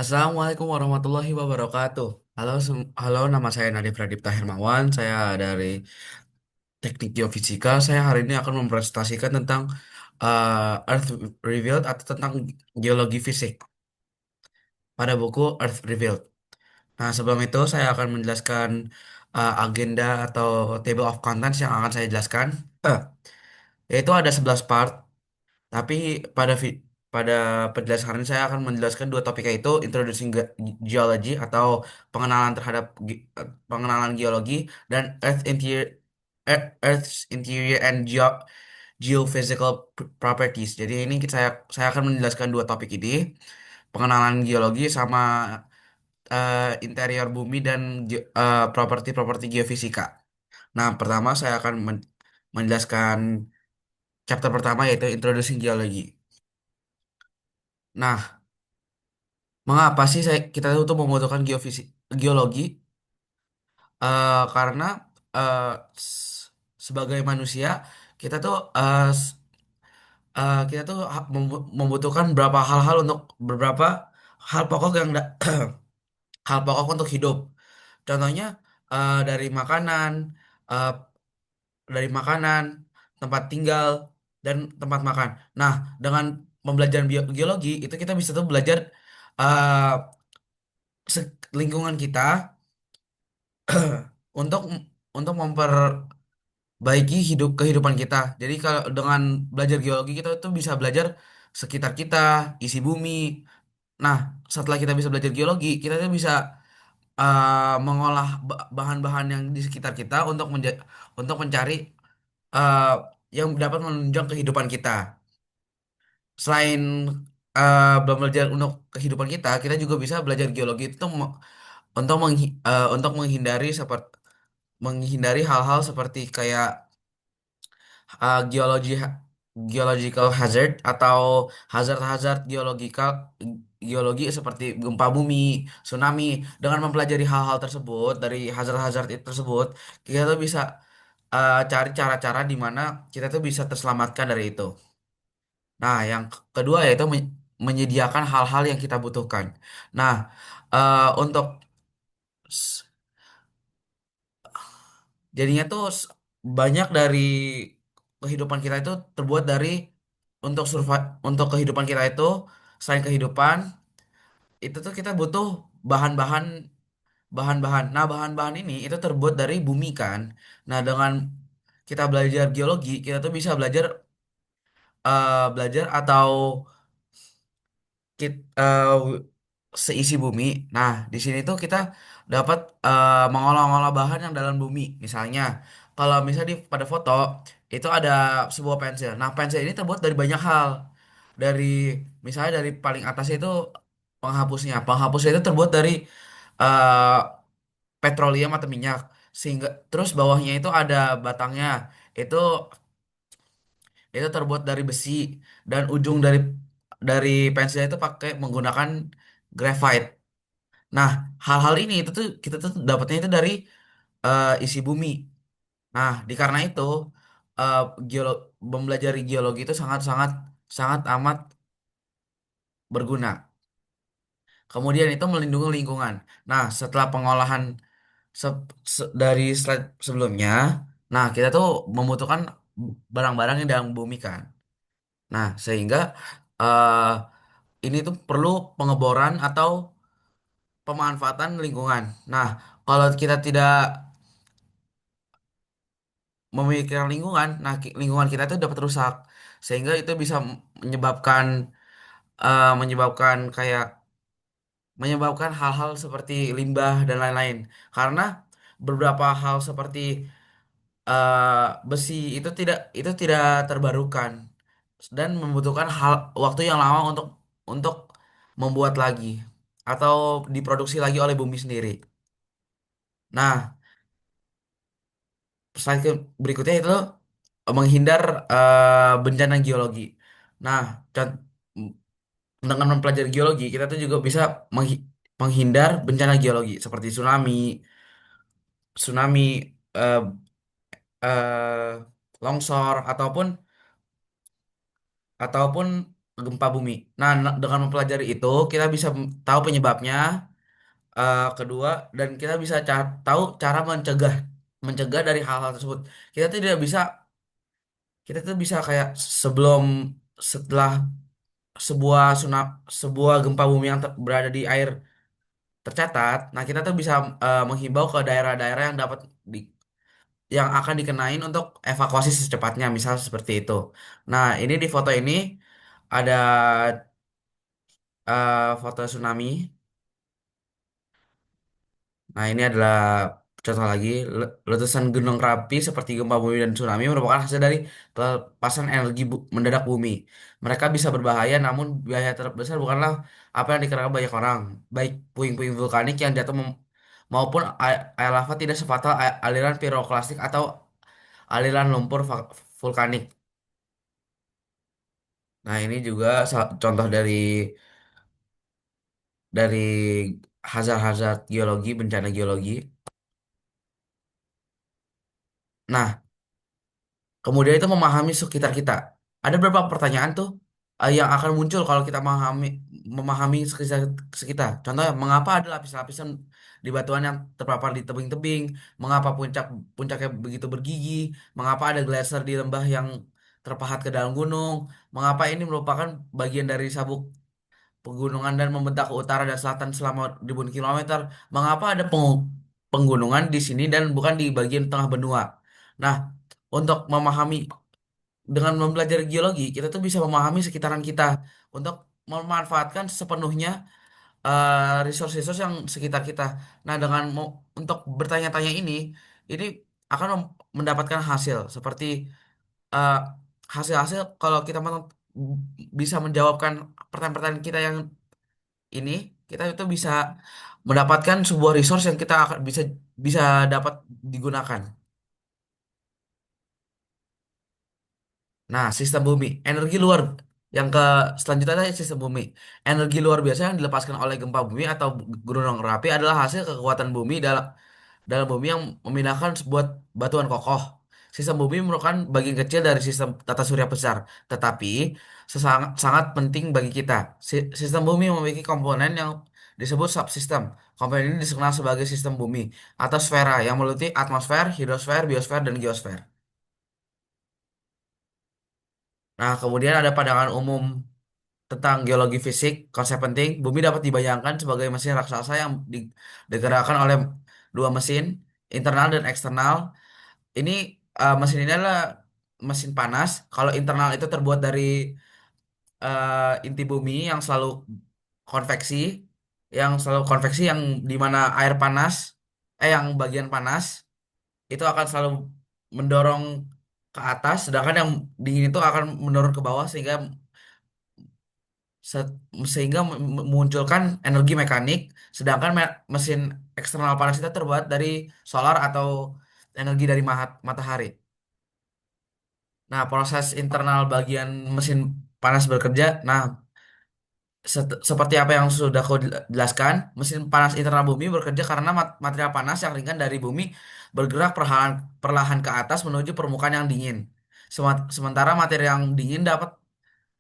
Assalamualaikum warahmatullahi wabarakatuh. Halo, nama saya Nadif Pradipta Hermawan. Saya dari Teknik Geofisika. Saya hari ini akan mempresentasikan tentang Earth Revealed atau tentang geologi fisik pada buku Earth Revealed. Nah, sebelum itu saya akan menjelaskan agenda atau table of contents yang akan saya jelaskan. Eh, Yaitu ada 11 part. Tapi pada penjelasan ini saya akan menjelaskan dua topik yaitu Introducing Geology atau pengenalan terhadap pengenalan geologi dan Earth's Interior and Geophysical Properties. Jadi ini saya akan menjelaskan dua topik ini, pengenalan geologi sama interior bumi dan properti-properti geofisika. Nah, pertama saya akan menjelaskan chapter pertama yaitu Introducing Geology. Nah, mengapa sih kita tuh membutuhkan geologi? Karena eh, sebagai manusia kita tuh membutuhkan beberapa hal-hal untuk beberapa hal pokok hal pokok untuk hidup. Contohnya dari makanan, eh, tempat tinggal dan tempat makan. Nah, dengan pembelajaran geologi itu kita bisa tuh belajar eh, lingkungan kita untuk memperbaiki kehidupan kita. Jadi kalau dengan belajar geologi kita tuh bisa belajar sekitar kita, isi bumi. Nah, setelah kita bisa belajar geologi, kita tuh bisa mengolah bahan-bahan yang di sekitar kita untuk mencari uh, yang dapat menunjang kehidupan kita. Selain belajar untuk kehidupan kita, kita juga bisa belajar geologi itu untuk menghindari hal-hal seperti kayak uh, geologi geological hazard atau hazard-hazard geologi seperti gempa bumi, tsunami. Dengan mempelajari hal-hal tersebut dari hazard-hazard itu tersebut, kita tuh bisa cari cara-cara di mana kita tuh bisa terselamatkan dari itu. Nah, yang kedua yaitu menyediakan hal-hal yang kita butuhkan. Nah, untuk jadinya tuh banyak dari kehidupan kita itu terbuat dari untuk kehidupan kita itu selain kehidupan itu tuh kita butuh bahan-bahan bahan-bahan. Nah, bahan-bahan ini itu terbuat dari bumi kan. Nah, dengan kita belajar geologi, kita tuh bisa belajar atau seisi bumi. Nah, di sini tuh kita dapat mengolah-olah bahan yang dalam bumi. Misalnya, kalau misalnya pada foto itu ada sebuah pensil. Nah, pensil ini terbuat dari banyak hal. Dari misalnya dari paling atas itu penghapusnya. Penghapusnya itu terbuat dari eh, petroleum atau minyak. Sehingga terus bawahnya itu ada batangnya. Itu itu terbuat dari besi dan ujung dari pensil itu pakai menggunakan graphite. Nah, hal-hal ini itu tuh kita tuh dapatnya itu dari isi bumi. Nah, karena itu uh, geolo mempelajari geologi itu sangat sangat sangat amat berguna. Kemudian itu melindungi lingkungan. Nah, setelah pengolahan dari slide sebelumnya, nah kita tuh membutuhkan barang-barang yang dalam bumi kan. Nah, sehingga uh, ini tuh perlu pengeboran atau pemanfaatan lingkungan. Nah, kalau kita tidak memikirkan lingkungan, nah lingkungan kita itu dapat rusak, sehingga itu bisa menyebabkan menyebabkan hal-hal seperti limbah dan lain-lain. Karena beberapa hal seperti besi itu tidak terbarukan dan membutuhkan waktu yang lama untuk membuat lagi atau diproduksi lagi oleh bumi sendiri. Nah, berikutnya itu menghindar bencana geologi. Nah, dengan mempelajari geologi, kita tuh juga bisa menghindar bencana geologi seperti tsunami, eh, longsor ataupun gempa bumi. Nah, dengan mempelajari itu kita bisa tahu penyebabnya, kedua, dan kita bisa tahu cara mencegah mencegah dari hal-hal tersebut. Kita tidak bisa kita tuh bisa kayak sebelum setelah sebuah gempa bumi yang berada di air tercatat, nah kita tuh bisa menghimbau ke daerah-daerah yang yang akan dikenain untuk evakuasi secepatnya, misal seperti itu. Nah, ini di foto ini ada foto tsunami. Nah, ini adalah contoh lagi, letusan gunung Merapi seperti gempa bumi dan tsunami merupakan hasil dari pelepasan energi mendadak bumi. Mereka bisa berbahaya, namun biaya terbesar bukanlah apa yang dikenakan banyak orang. Baik puing-puing vulkanik yang jatuh maupun air lava tidak sefatal aliran piroklastik atau aliran lumpur vulkanik. Nah, ini juga contoh dari hazard-hazard geologi, bencana geologi. Nah, kemudian itu memahami sekitar kita. Ada beberapa pertanyaan tuh yang akan muncul kalau kita memahami sekitar. Contohnya, mengapa ada lapis-lapisan di batuan yang terpapar di tebing-tebing? Mengapa puncaknya begitu bergigi? Mengapa ada gletser di lembah yang terpahat ke dalam gunung? Mengapa ini merupakan bagian dari sabuk pegunungan dan membentang ke utara dan selatan selama ribuan kilometer? Mengapa ada penggunungan di sini dan bukan di bagian tengah benua? Nah, untuk memahami dengan mempelajari geologi, kita tuh bisa memahami sekitaran kita untuk memanfaatkan sepenuhnya resource-resource yang sekitar kita. Nah, untuk bertanya-tanya ini akan mendapatkan hasil seperti eh, hasil-hasil kalau kita bisa menjawabkan pertanyaan-pertanyaan kita yang ini, kita itu bisa mendapatkan sebuah resource yang kita akan bisa bisa dapat digunakan. Nah, sistem bumi, energi luar yang ke selanjutnya adalah sistem bumi. Energi luar biasa yang dilepaskan oleh gempa bumi atau gunung berapi adalah hasil kekuatan bumi dalam dalam bumi yang memindahkan sebuah batuan kokoh. Sistem bumi merupakan bagian kecil dari sistem tata surya besar, tetapi sangat penting bagi kita. Sistem bumi memiliki komponen yang disebut subsistem. Komponen ini dikenal sebagai sistem bumi atau sfera yang meliputi atmosfer, hidrosfer, biosfer, dan geosfer. Nah, kemudian ada pandangan umum tentang geologi fisik, konsep penting, bumi dapat dibayangkan sebagai mesin raksasa yang digerakkan oleh dua mesin, internal dan eksternal. Ini mesin ini adalah mesin panas. Kalau internal itu terbuat dari inti bumi konveksi, yang di mana air panas, yang bagian panas itu akan selalu mendorong ke atas, sedangkan yang dingin itu akan mendorong ke bawah se- sehingga memunculkan energi mekanik, sedangkan mesin eksternal panas kita terbuat dari solar atau energi dari matahari. Nah, proses internal bagian mesin panas bekerja. Nah, seperti apa yang sudah kau jelaskan, mesin panas internal bumi bekerja karena material panas yang ringan dari bumi bergerak perlahan, perlahan ke atas menuju permukaan yang dingin. Sementara materi yang dingin dapat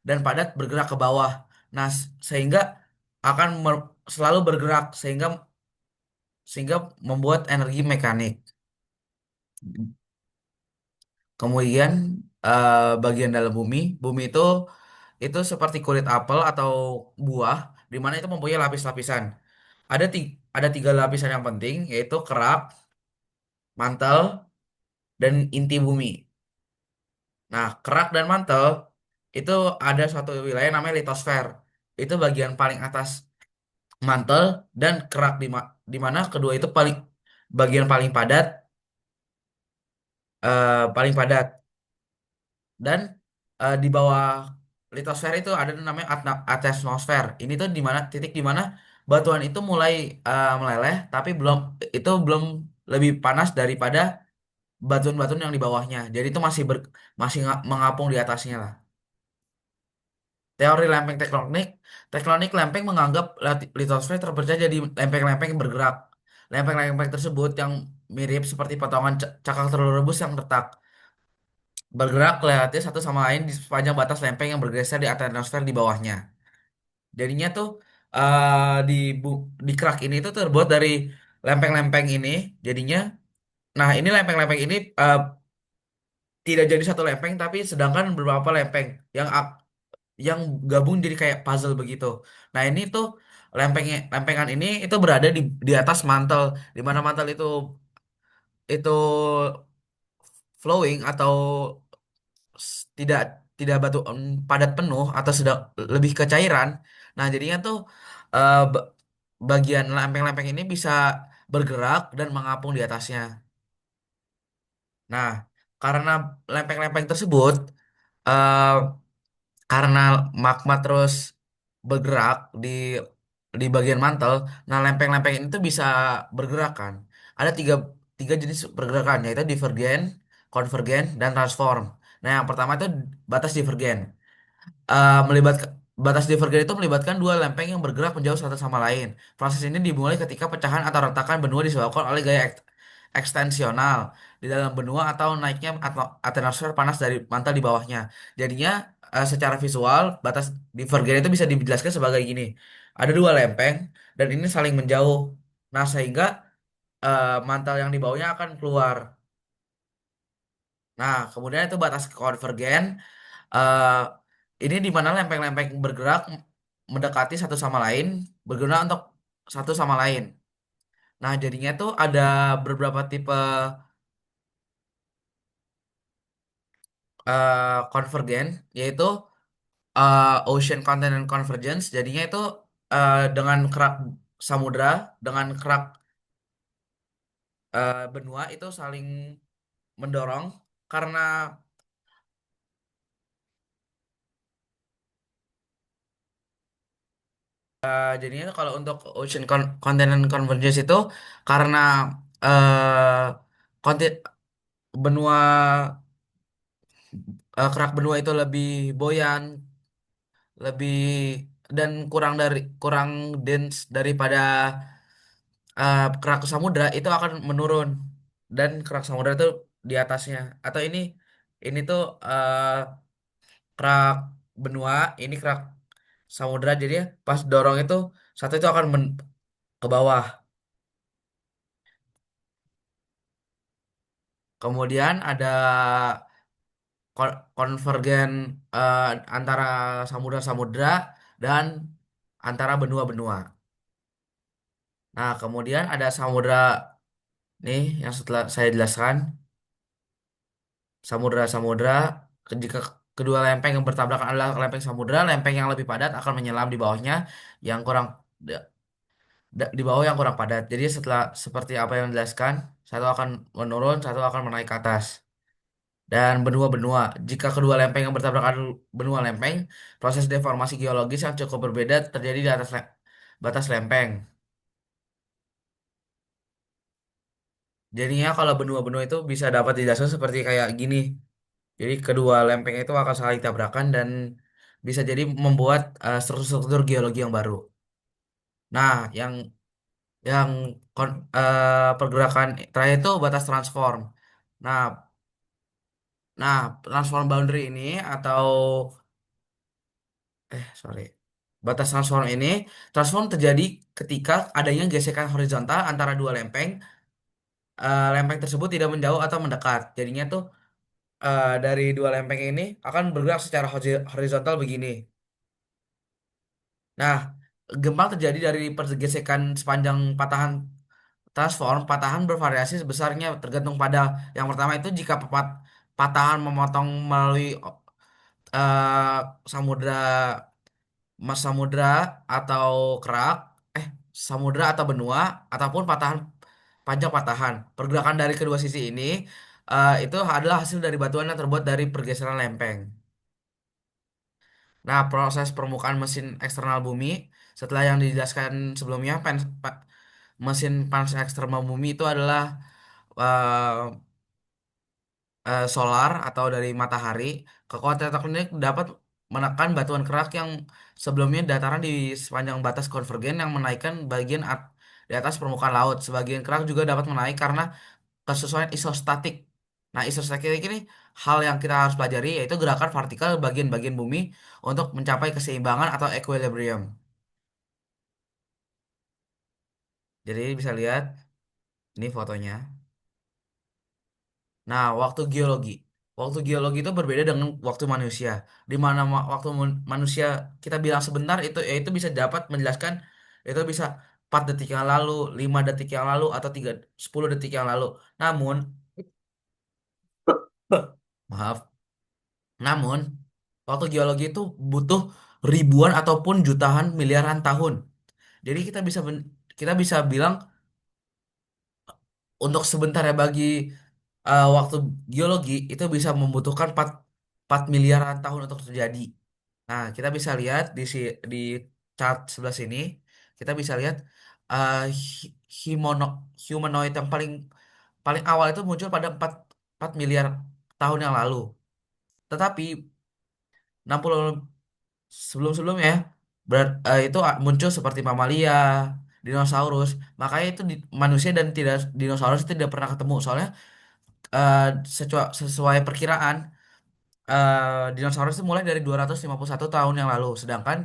dan padat bergerak ke bawah. Nah, sehingga akan selalu bergerak sehingga membuat energi mekanik. Kemudian bagian dalam bumi itu seperti kulit apel atau buah, di mana itu mempunyai lapis-lapisan. Ada tiga lapisan yang penting, yaitu kerak, mantel, dan inti bumi. Nah, kerak dan mantel itu ada suatu wilayah namanya litosfer. Itu bagian paling atas mantel dan kerak di mana kedua itu bagian paling padat dan di bawah litosfer itu ada yang namanya atmosfer. Ini tuh titik di mana batuan itu mulai meleleh tapi belum lebih panas daripada batuan-batuan yang di bawahnya. Jadi itu masih mengapung di atasnya lah. Teori lempeng tektonik, tektonik lempeng menganggap litosfer terpecah jadi lempeng-lempeng yang bergerak. Lempeng-lempeng tersebut yang mirip seperti potongan cakang telur rebus yang retak. bergerak lewatnya satu sama lain di sepanjang batas lempeng yang bergeser di atmosfer di bawahnya. Jadinya tuh di di kerak ini tuh terbuat dari lempeng-lempeng ini. Jadinya, nah ini lempeng-lempeng ini tidak jadi satu lempeng, tapi sedangkan beberapa lempeng yang yang gabung jadi kayak puzzle begitu. Nah ini tuh lempengan ini itu berada di atas mantel, di mana mantel itu flowing atau tidak tidak padat penuh atau sudah lebih ke cairan. Nah, jadinya tuh bagian lempeng-lempeng ini bisa bergerak dan mengapung di atasnya. Nah, karena lempeng-lempeng tersebut eh, karena magma terus bergerak di bagian mantel, nah lempeng-lempeng ini tuh bisa bergerak kan. Ada tiga jenis pergerakan, yaitu divergen, konvergen, dan transform. Nah, yang pertama itu batas divergen. Melibatkan batas divergen itu melibatkan dua lempeng yang bergerak menjauh satu sama lain. Proses ini dimulai ketika pecahan atau retakan benua disebabkan oleh gaya ekstensional di dalam benua atau naiknya atmosfer panas dari mantel di bawahnya. Jadinya secara visual batas divergen itu bisa dijelaskan sebagai gini. Ada dua lempeng dan ini saling menjauh. Nah, sehingga mantel yang di bawahnya akan keluar. Nah, kemudian itu batas konvergen. eh ini di mana lempeng-lempeng bergerak mendekati satu sama lain, berguna untuk satu sama lain. Nah, jadinya tuh ada beberapa tipe konvergen, yaitu ocean continent convergence. Jadinya itu dengan kerak samudra, dengan kerak benua itu saling mendorong karena jadinya tuh kalau untuk ocean continent convergence itu karena eh konti- benua kerak benua itu lebih boyan, lebih dan kurang dense daripada kerak samudra itu akan menurun dan kerak samudra itu di atasnya. Atau ini tuh kerak benua, ini kerak samudra jadi ya, pas dorong itu satu itu akan ke bawah. Kemudian ada konvergen antara samudra-samudra dan antara benua-benua. Nah, kemudian ada samudra nih yang setelah saya jelaskan, samudra-samudra jika kedua lempeng yang bertabrakan adalah lempeng samudra, lempeng yang lebih padat akan menyelam di bawahnya yang kurang di bawah yang kurang padat. Jadi setelah seperti apa yang dijelaskan, satu akan menurun, satu akan menaik ke atas. Dan benua-benua, jika kedua lempeng yang bertabrakan benua lempeng, proses deformasi geologis yang cukup berbeda terjadi di atas batas lempeng. Jadinya kalau benua-benua itu bisa dapat dijelaskan seperti kayak gini. Jadi kedua lempeng itu akan saling tabrakan dan bisa jadi membuat struktur-struktur geologi yang baru. Nah, yang pergerakan terakhir itu batas transform. Nah, transform boundary ini atau sorry, batas transform terjadi ketika adanya gesekan horizontal antara dua lempeng. Lempeng tersebut tidak menjauh atau mendekat. Jadinya tuh dari dua lempeng ini akan bergerak secara horizontal begini. Nah, gempa terjadi dari pergesekan sepanjang patahan transform. Patahan bervariasi sebesarnya tergantung pada yang pertama itu jika patahan memotong melalui eh, samudra samudra atau kerak, eh samudra atau benua ataupun panjang patahan. Pergerakan dari kedua sisi ini itu adalah hasil dari batuan yang terbuat dari pergeseran lempeng. Nah, proses permukaan mesin eksternal bumi setelah yang dijelaskan sebelumnya, mesin panas eksternal bumi itu adalah eh, solar atau dari matahari. Kekuatan tektonik dapat menekan batuan kerak yang sebelumnya dataran di sepanjang batas konvergen yang menaikkan bagian di atas permukaan laut. Sebagian kerak juga dapat menaik karena kesesuaian isostatik. Nah, isostatik ini hal yang kita harus pelajari yaitu gerakan vertikal bagian-bagian bumi untuk mencapai keseimbangan atau equilibrium. Jadi bisa lihat ini fotonya. Nah, waktu geologi itu berbeda dengan waktu manusia. Di mana waktu manusia kita bilang sebentar itu yaitu bisa dapat menjelaskan itu bisa 4 detik yang lalu, 5 detik yang lalu atau 10 detik yang lalu. Namun, maaf, namun waktu geologi itu butuh ribuan ataupun jutaan miliaran tahun. Jadi kita bisa bilang untuk sebentar ya bagi waktu geologi itu bisa membutuhkan 4 miliaran tahun untuk terjadi. Nah, kita bisa lihat di chart sebelah sini, kita bisa lihat uh, hi- humanoid yang paling paling awal itu muncul pada 4 miliar tahun yang lalu. Tetapi 60 sebelum-sebelumnya itu muncul seperti mamalia, dinosaurus. Makanya itu manusia dan tidak dinosaurus itu tidak pernah ketemu. Soalnya eh, sesuai perkiraan dinosaurus itu mulai dari 251 tahun yang lalu, sedangkan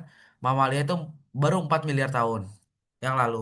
mamalia itu baru 4 miliar tahun yang lalu.